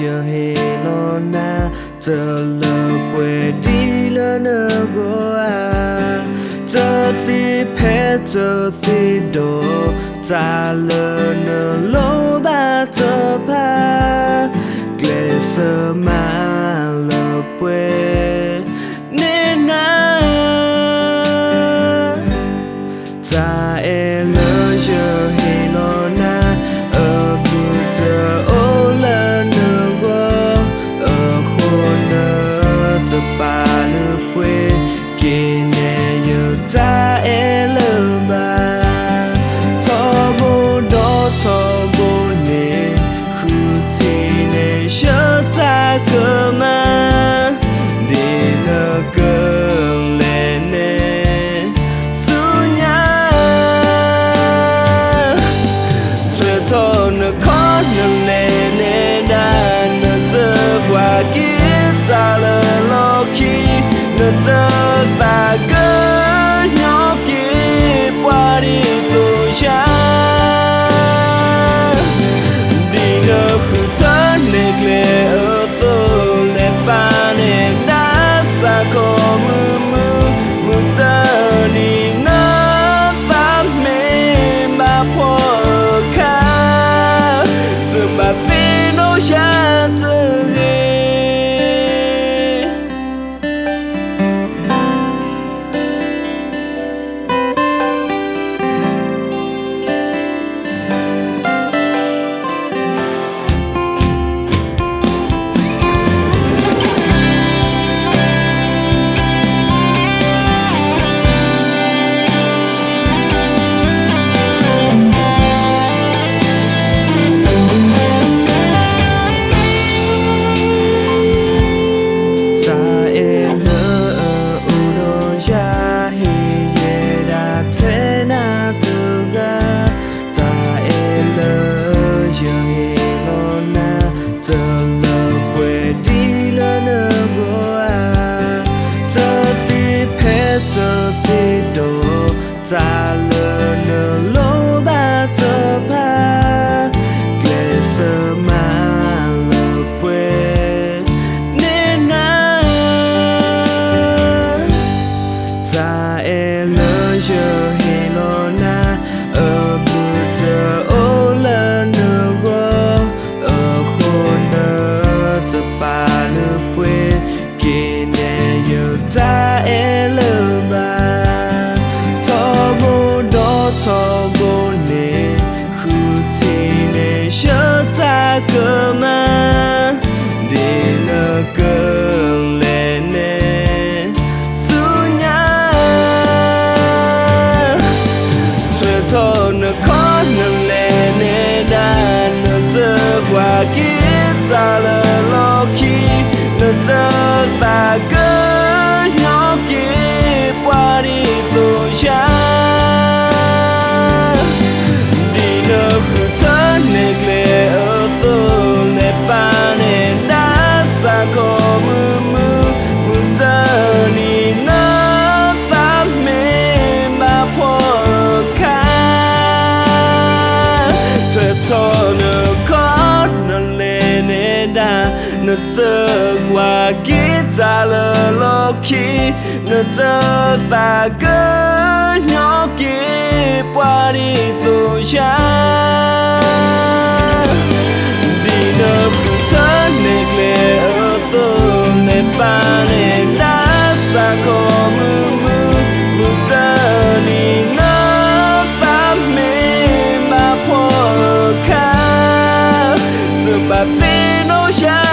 giờ hè lo na giờ lờ quê đi lỡ nơ goa giờ thì phê giờ thì đồ ta lỡ nơ lô ba giờ pa gle sơ ma lờ quê nên na ta e lỡ giờ hè lo na ở bù giờ ô lỡ nơ goa ở khô nơ giờ ba lờ quê kê nè giờ ta e lỡ ba thọ bồ đó thọ bồ nè khu thì nè shơ ta cơ mà đi nơ cơ lên nè su nhá thuê thọ nơ khó nơ lên nè đã nơ giờ qua kia ta lỡ lo khi nơ giờ ta cơ nhỏ kia qua đi rồi cha đi nơ khu thân nè gle ở tô lệ ba nè đã xa khó mưa giờ đi nơ pháp mê ba phô khá giờ bà phi nô cha giờ ghê ta lỡ nơ lô ba tơ pa gle sơ ma lờ quê nên na ta e lỡ giờ hè lo na ở bù giờ ô lỡ nơ goa ở khô nơ tơ pa lờ quê kê nè giờ ta e lỡ ba thọ bồ nè khu thì nè shơ ta cơ mà đi nơ cơ lên nè su nhá thuê thọ nơ khó nơ lên nè đã nơ giờ qua kia ta lỡ lo khi nơ giờ ta cơ nhỏ kia qua đi rồi cha nè gle ở tô lệ ba nè đã xa khó mưa giờ đi nơ pháp mê ba phô khá thuê thọ nơ khó nơ lệ nè đã nơ giờ qua kia ta lỡ lo khi nơ giờ ta cơ nhỏ kia qua đi rồi cha đi nơ khu thân nè gle ở tô lệ ba nè đã xa khó mưa giờ đi nơ pháp mê ba phô khá giờ bà phi nô cha